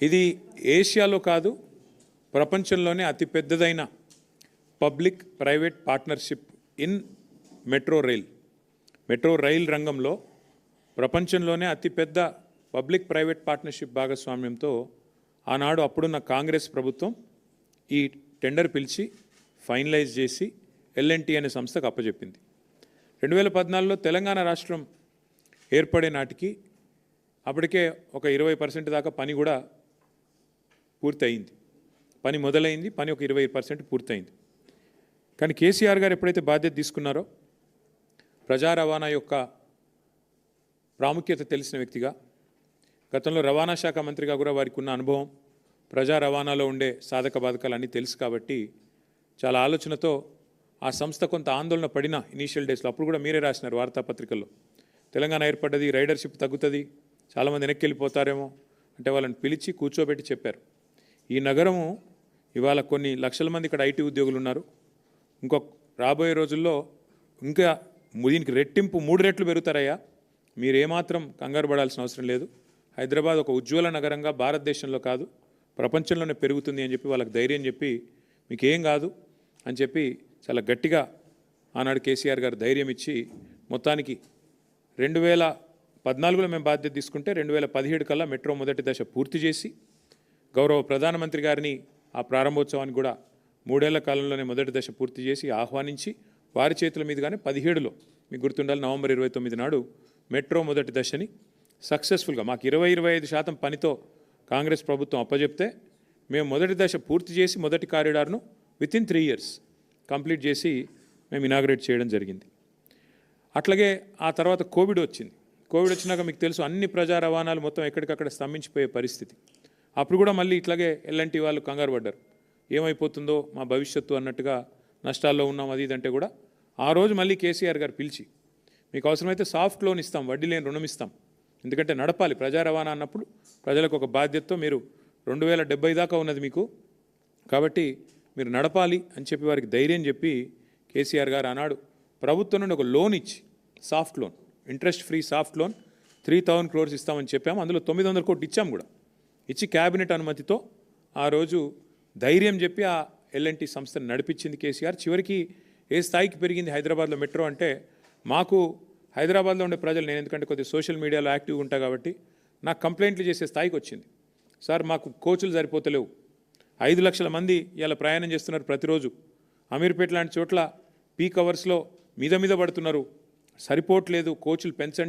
ఇది ఏషియాలో కాదు ప్రపంచంలోనే అతి పెద్దదైన public private partnership in metro rail రంగంలో ప్రపంచంలోనే అతిపెద్ద పబ్లిక్ ప్రైవేట్ పార్ట్నర్షిప్ భాగస్వామ్యంతో ఆనాడు అప్పుడున్న కాంగ్రెస్ ప్రభుత్వం ఈ టెండర్ పిలిచి ఫైనలైజ్ చేసి ఎల్ఎన్టీ అనే సంస్థకు అప్పచెప్పింది. 2014లో తెలంగాణ రాష్ట్రం ఏర్పడే నాటికి అప్పటికే ఒక 20% దాకా పని కూడా పూర్తయింది. పని మొదలైంది, పని ఒక 20% పూర్తయింది. కానీ కేసీఆర్ గారు ఎప్పుడైతే బాధ్యత తీసుకున్నారో ప్రజా రవాణా యొక్క ప్రాముఖ్యత తెలిసిన వ్యక్తిగా, గతంలో రవాణా శాఖ మంత్రిగా కూడా వారికి ఉన్న అనుభవం, ప్రజా రవాణాలో ఉండే సాధక బాధకాలు అన్నీ తెలుసు కాబట్టి చాలా ఆలోచనతో ఆ సంస్థ కొంత ఆందోళన పడిన ఇనీషియల్ డేస్లో, అప్పుడు కూడా మీరే రాసినారు వార్తాపత్రికల్లో, తెలంగాణ ఏర్పడ్డది, రైడర్షిప్ తగ్గుతుంది, చాలామంది వెనక్కి వెళ్ళిపోతారేమో అంటే వాళ్ళని పిలిచి కూర్చోబెట్టి చెప్పారు, ఈ నగరము ఇవాళ కొన్ని లక్షల మంది ఇక్కడ ఐటీ ఉద్యోగులు ఉన్నారు, ఇంకొక రాబోయే రోజుల్లో ఇంకా దీనికి రెట్టింపు 3 రెట్లు పెరుగుతారయ్యా, మీరు ఏమాత్రం కంగారు పడాల్సిన అవసరం లేదు, హైదరాబాద్ ఒక ఉజ్వల నగరంగా భారతదేశంలో కాదు ప్రపంచంలోనే పెరుగుతుంది అని చెప్పి వాళ్ళకి ధైర్యం చెప్పి మీకేం కాదు అని చెప్పి చాలా గట్టిగా ఆనాడు కేసీఆర్ గారు ధైర్యం ఇచ్చి మొత్తానికి 2014లో మేము బాధ్యత తీసుకుంటే 2017 కల్లా మెట్రో మొదటి దశ పూర్తి చేసి గౌరవ ప్రధానమంత్రి గారిని ఆ ప్రారంభోత్సవానికి కూడా 3 ఏళ్ల కాలంలోనే మొదటి దశ పూర్తి చేసి ఆహ్వానించి వారి చేతుల మీదుగానే 17లో మీకు గుర్తుండాలి నవంబర్ 29 నాడు మెట్రో మొదటి దశని సక్సెస్ఫుల్గా మాకు 20-25% పనితో కాంగ్రెస్ ప్రభుత్వం అప్పచెప్తే మేము మొదటి దశ పూర్తి చేసి మొదటి కారిడార్ను వితిన్ 3 years కంప్లీట్ చేసి మేము ఇనాగ్రేట్ చేయడం జరిగింది. అట్లాగే ఆ తర్వాత కోవిడ్ వచ్చినాక మీకు తెలుసు అన్ని ప్రజా రవాణాలు మొత్తం ఎక్కడికక్కడ స్తంభించిపోయే పరిస్థితి. అప్పుడు కూడా మళ్ళీ ఇట్లాగే ఎల్ఎన్టీ వాళ్ళు కంగారు పడ్డారు, ఏమైపోతుందో మా భవిష్యత్తు అన్నట్టుగా నష్టాల్లో ఉన్నాం అది ఇదంటే కూడా ఆ రోజు మళ్ళీ కేసీఆర్ గారు పిలిచి మీకు అవసరమైతే సాఫ్ట్ లోన్ ఇస్తాం, వడ్డీ లేని రుణం ఇస్తాం, ఎందుకంటే నడపాలి ప్రజా రవాణా అన్నప్పుడు ప్రజలకు ఒక బాధ్యతతో మీరు 2070 దాకా ఉన్నది మీకు, కాబట్టి మీరు నడపాలి అని చెప్పి వారికి ధైర్యం చెప్పి కేసీఆర్ గారు ఆనాడు ప్రభుత్వం నుండి ఒక లోన్ ఇచ్చి soft loan, interest free soft loan 3000 crores ఇస్తామని చెప్పాము, అందులో 900 కోట్లు ఇచ్చాము కూడా, ఇచ్చి క్యాబినెట్ అనుమతితో ఆ రోజు ధైర్యం చెప్పి ఆ ఎల్ఎన్టీ సంస్థను నడిపించింది కేసీఆర్. చివరికి ఏ స్థాయికి పెరిగింది హైదరాబాద్లో మెట్రో అంటే మాకు హైదరాబాద్లో ఉండే ప్రజలు, నేను ఎందుకంటే కొద్దిగా సోషల్ మీడియాలో యాక్టివ్గా ఉంటా కాబట్టి నాకు కంప్లైంట్లు చేసే స్థాయికి వచ్చింది, సార్ మాకు కోచ్లు సరిపోతలేవు, 5 లక్షల మంది ఇలా ప్రయాణం చేస్తున్నారు ప్రతిరోజు, అమీర్పేట లాంటి చోట్ల పీక్ అవర్స్లో మీద పడుతున్నారు, సరిపోవట్లేదు, కోచ్లు పెంచండి